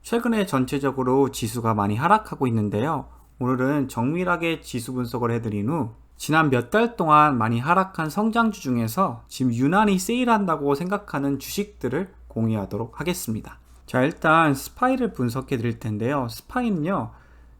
최근에 전체적으로 지수가 많이 하락하고 있는데요. 오늘은 정밀하게 지수 분석을 해드린 후 지난 몇 달 동안 많이 하락한 성장주 중에서 지금 유난히 세일한다고 생각하는 주식들을 공유하도록 하겠습니다. 자, 일단 스파이를 분석해 드릴 텐데요. 스파이는요,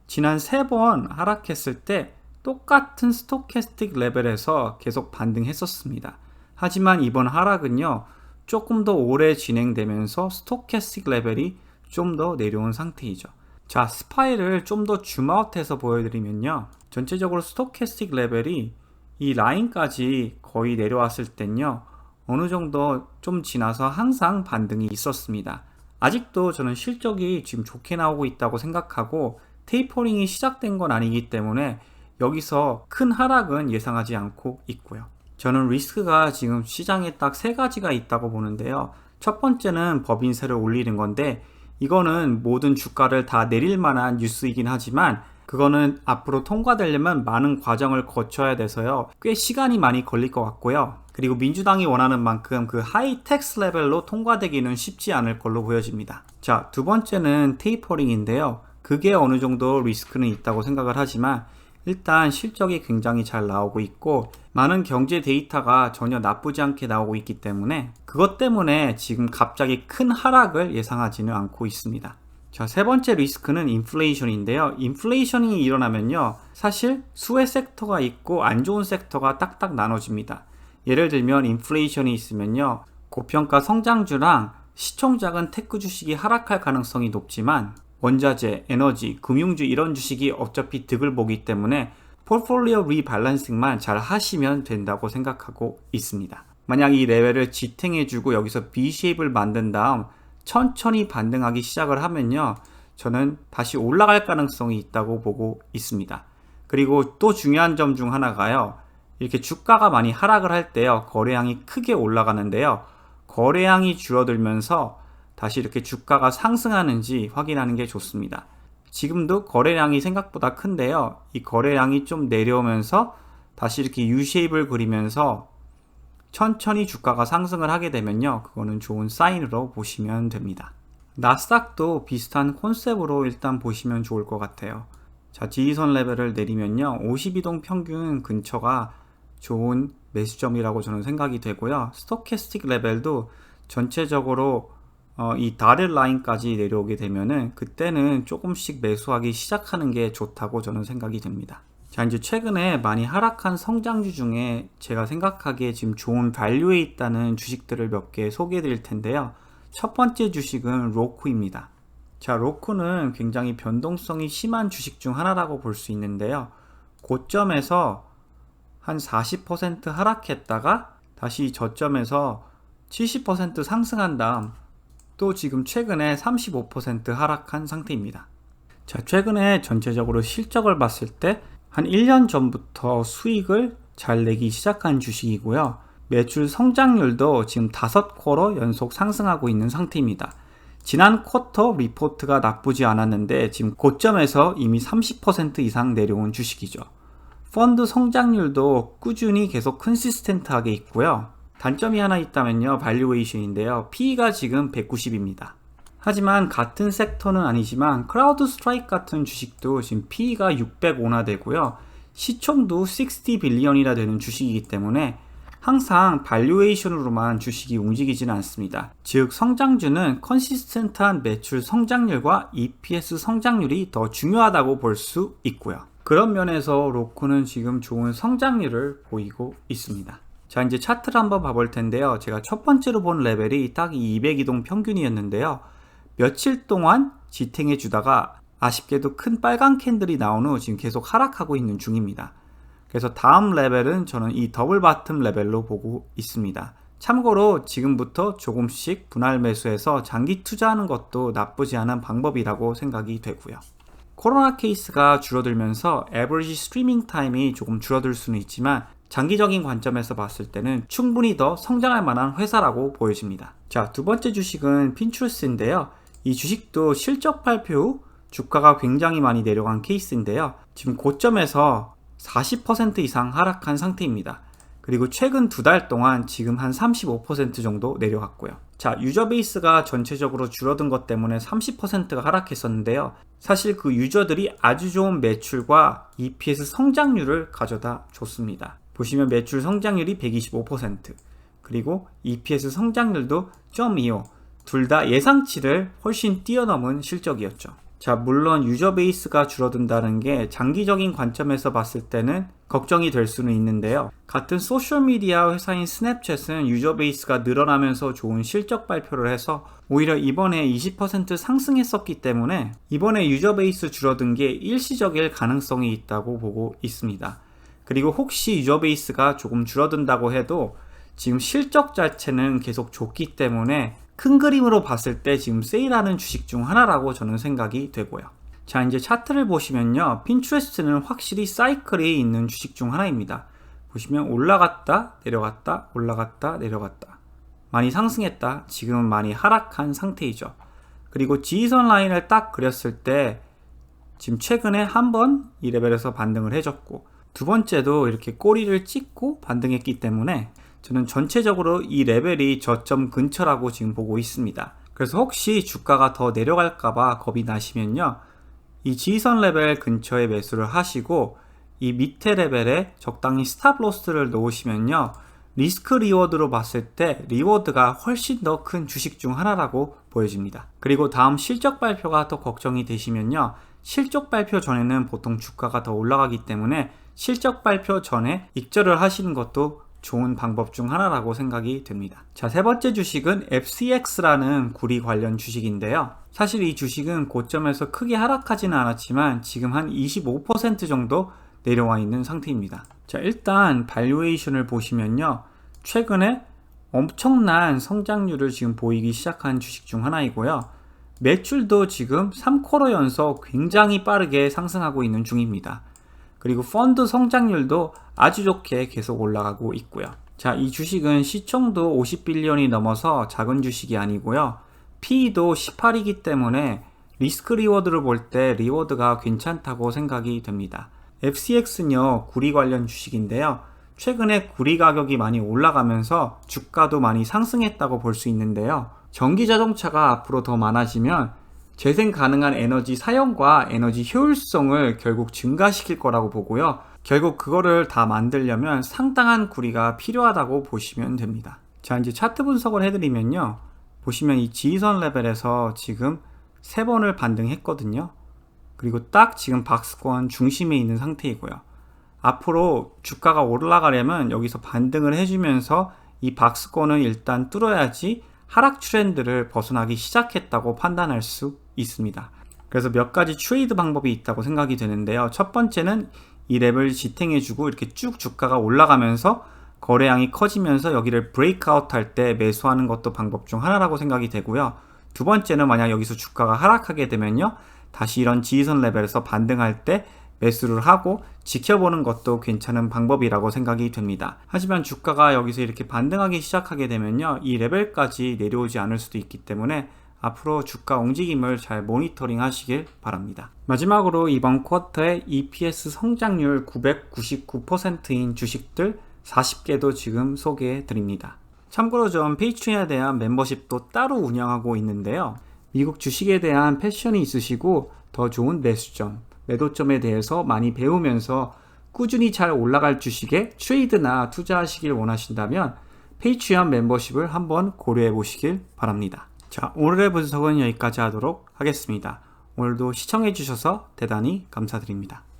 지난 3번 하락했을 때 똑같은 스토캐스틱 레벨에서 계속 반등했었습니다. 하지만 이번 하락은요, 조금 더 오래 진행되면서 스토캐스틱 레벨이 좀 더 내려온 상태이죠. 자, 스파이를 좀 더 줌아웃해서 보여드리면요, 전체적으로 스토캐스틱 레벨이 이 라인까지 거의 내려왔을 땐요, 어느 정도 좀 지나서 항상 반등이 있었습니다. 아직도 저는 실적이 지금 좋게 나오고 있다고 생각하고 테이퍼링이 시작된 건 아니기 때문에 여기서 큰 하락은 예상하지 않고 있고요. 저는 리스크가 지금 시장에 딱 3가지가 있다고 보는데요. 첫 번째는 법인세를 올리는 건데, 이거는 모든 주가를 다 내릴 만한 뉴스이긴 하지만 그거는 앞으로 통과되려면 많은 과정을 거쳐야 돼서요, 꽤 시간이 많이 걸릴 것 같고요. 그리고 민주당이 원하는 만큼 그 하이 텍스 레벨로 통과되기는 쉽지 않을 걸로 보여집니다. 자, 두 번째는 테이퍼링인데요. 그게 어느 정도 리스크는 있다고 생각을 하지만 일단 실적이 굉장히 잘 나오고 있고 많은 경제 데이터가 전혀 나쁘지 않게 나오고 있기 때문에 그것 때문에 지금 갑자기 큰 하락을 예상하지는 않고 있습니다. 자, 세 번째 리스크는 인플레이션인데요. 인플레이션이 일어나면요, 사실 수혜 섹터가 있고 안 좋은 섹터가 딱딱 나눠집니다. 예를 들면 인플레이션이 있으면요, 고평가 성장주랑 시총 작은 테크 주식이 하락할 가능성이 높지만 원자재, 에너지, 금융주 이런 주식이 어차피 득을 보기 때문에 포트폴리오 리밸런싱만 잘 하시면 된다고 생각하고 있습니다. 만약 이 레벨을 지탱해주고 여기서 V-쉐입을 만든 다음 천천히 반등하기 시작을 하면요, 저는 다시 올라갈 가능성이 있다고 보고 있습니다. 그리고 또 중요한 점 중 하나가요, 이렇게 주가가 많이 하락을 할 때요, 거래량이 크게 올라가는데요, 거래량이 줄어들면서 다시 이렇게 주가가 상승하는지 확인하는 게 좋습니다. 지금도 거래량이 생각보다 큰데요, 이 거래량이 좀 내려오면서 다시 이렇게 U-쉐입을 그리면서 천천히 주가가 상승을 하게 되면요, 그거는 좋은 사인으로 보시면 됩니다. 나스닥도 비슷한 컨셉으로 일단 보시면 좋을 것 같아요. 자, 지지선 레벨을 내리면요, 52동 평균 근처가 좋은 매수점이라고 저는 생각이 되고요. 스토캐스틱 레벨도 전체적으로 이 다른 라인까지 내려오게 되면은 그때는 조금씩 매수하기 시작하는 게 좋다고 저는 생각이 됩니다. 자, 이제 최근에 많이 하락한 성장주 중에 제가 생각하기에 지금 좋은 밸류에 있다는 주식들을 몇 개 소개해 드릴 텐데요. 첫 번째 주식은 로쿠입니다. 자, 로쿠는 굉장히 변동성이 심한 주식 중 하나라고 볼 수 있는데요. 고점에서 한 40% 하락했다가 다시 저점에서 70% 상승한 다음 또 지금 최근에 35% 하락한 상태입니다. 자, 최근에 전체적으로 실적을 봤을 때 한 1년 전부터 수익을 잘 내기 시작한 주식이고요. 매출 성장률도 지금 5쿼터 연속 상승하고 있는 상태입니다. 지난 쿼터 리포트가 나쁘지 않았는데 지금 고점에서 이미 30% 이상 내려온 주식이죠. 펀드 성장률도 꾸준히 계속 컨시스텐트하게 있고요. 단점이 하나 있다면요, 밸류에이션인데요. PE가 지금 190입니다. 하지만 같은 섹터는 아니지만 크라우드 스트라이크 같은 주식도 지금 PE가 605나 되고요. 시총도 60 빌리언이나 되는 주식이기 때문에 항상 밸류에이션으로만 주식이 움직이지는 않습니다. 즉, 성장주는 컨시스텐트한 매출 성장률과 EPS 성장률이 더 중요하다고 볼 수 있고요. 그런 면에서 로쿠는 지금 좋은 성장률을 보이고 있습니다. 자, 이제 차트를 한번 봐볼 텐데요. 제가 첫 번째로 본 레벨이 딱 202동 평균이었는데요. 며칠 동안 지탱해 주다가 아쉽게도 큰 빨간 캔들이 나온 후 지금 계속 하락하고 있는 중입니다. 그래서 다음 레벨은 저는 이 더블 바텀 레벨로 보고 있습니다. 참고로 지금부터 조금씩 분할 매수해서 장기 투자하는 것도 나쁘지 않은 방법이라고 생각이 되고요. 코로나 케이스가 줄어들면서 에버리지 스트리밍 타임이 조금 줄어들 수는 있지만 장기적인 관점에서 봤을 때는 충분히 더 성장할 만한 회사라고 보여집니다. 자, 두 번째 주식은 핀트레스트인데요. 이 주식도 실적 발표 후 주가가 굉장히 많이 내려간 케이스인데요. 지금 고점에서 40% 이상 하락한 상태입니다. 그리고 최근 2달 동안 지금 한 35% 정도 내려갔고요. 자, 유저 베이스가 전체적으로 줄어든 것 때문에 30%가 하락했었는데요. 사실 그 유저들이 아주 좋은 매출과 EPS 성장률을 가져다 줬습니다. 보시면 매출 성장률이 125%, 그리고 EPS 성장률도 0.25, 둘 다 예상치를 훨씬 뛰어넘은 실적이었죠. 자, 물론 유저 베이스가 줄어든다는 게 장기적인 관점에서 봤을 때는 걱정이 될 수는 있는데요. 같은 소셜미디어 회사인 스냅챗은 유저 베이스가 늘어나면서 좋은 실적 발표를 해서 오히려 이번에 20% 상승했었기 때문에 이번에 유저 베이스 줄어든 게 일시적일 가능성이 있다고 보고 있습니다. 그리고 혹시 유저 베이스가 조금 줄어든다고 해도 지금 실적 자체는 계속 좋기 때문에 큰 그림으로 봤을 때 지금 세일하는 주식 중 하나라고 저는 생각이 되고요. 자, 이제 차트를 보시면요. 핀트레스트는 확실히 사이클이 있는 주식 중 하나입니다. 보시면 올라갔다 내려갔다 올라갔다 내려갔다, 많이 상승했다, 지금은 많이 하락한 상태이죠. 그리고 지지선 라인을 딱 그렸을 때 지금 최근에 한 번 이 레벨에서 반등을 해줬고, 두 번째도 이렇게 꼬리를 찍고 반등했기 때문에 저는 전체적으로 이 레벨이 저점 근처라고 지금 보고 있습니다. 그래서 혹시 주가가 더 내려갈까봐 겁이 나시면요, 이 지지선 레벨 근처에 매수를 하시고 이 밑에 레벨에 적당히 스탑 로스를 놓으시면요, 리스크 리워드로 봤을 때 리워드가 훨씬 더 큰 주식 중 하나라고 보여집니다. 그리고 다음 실적 발표가 더 걱정이 되시면요, 실적 발표 전에는 보통 주가가 더 올라가기 때문에 실적 발표 전에 익절을 하시는 것도 좋은 방법 중 하나라고 생각이 됩니다. 자, 세 번째 주식은 FCX라는 구리 관련 주식인데요. 사실 이 주식은 고점에서 크게 하락하지는 않았지만 지금 한 25% 정도 내려와 있는 상태입니다. 자, 일단 발류에이션을 보시면요, 최근에 엄청난 성장률을 지금 보이기 시작한 주식 중 하나이고요. 매출도 지금 3쿼터 연속 굉장히 빠르게 상승하고 있는 중입니다. 그리고 펀드 성장률도 아주 좋게 계속 올라가고 있고요. 자, 이 주식은 시총도 50빌리언이 넘어서 작은 주식이 아니고요. PE도 18이기 때문에 리스크 리워드를 볼 때 리워드가 괜찮다고 생각이 됩니다. FCX는요, 구리 관련 주식인데요. 최근에 구리 가격이 많이 올라가면서 주가도 많이 상승했다고 볼 수 있는데요. 전기 자동차가 앞으로 더 많아지면 재생 가능한 에너지 사용과 에너지 효율성을 결국 증가시킬 거라고 보고요. 결국 그거를 다 만들려면 상당한 구리가 필요하다고 보시면 됩니다. 자, 이제 차트 분석을 해드리면요, 보시면 이 지지선 레벨에서 지금 3번을 반등했거든요. 그리고 딱 지금 박스권 중심에 있는 상태이고요. 앞으로 주가가 올라가려면 여기서 반등을 해주면서 이 박스권을 일단 뚫어야지 하락 트렌드를 벗어나기 시작했다고 판단할 수 있습니다. 그래서 몇 가지 트레이드 방법이 있다고 생각이 되는데요. 첫 번째는 이 랩을 지탱해주고 이렇게 쭉 주가가 올라가면서 거래량이 커지면서 여기를 브레이크아웃 할 때 매수하는 것도 방법 중 하나라고 생각이 되고요. 두 번째는 만약 여기서 주가가 하락하게 되면요, 다시 이런 지지선 레벨에서 반등할 때 매수를 하고 지켜보는 것도 괜찮은 방법이라고 생각이 됩니다. 하지만 주가가 여기서 이렇게 반등하기 시작하게 되면요, 이 레벨까지 내려오지 않을 수도 있기 때문에 앞으로 주가 움직임을 잘 모니터링 하시길 바랍니다. 마지막으로 이번 쿼터에 EPS 성장률 999%인 주식들 40개도 지금 소개해 드립니다. 참고로 전 페이트리온에 대한 멤버십도 따로 운영하고 있는데요. 미국 주식에 대한 패션이 있으시고 더 좋은 매수점, 매도점에 대해서 많이 배우면서 꾸준히 잘 올라갈 주식에 트레이드나 투자하시길 원하신다면 페이트리온 멤버십을 한번 고려해 보시길 바랍니다. 자, 오늘의 분석은 여기까지 하도록 하겠습니다. 오늘도 시청해 주셔서 대단히 감사드립니다.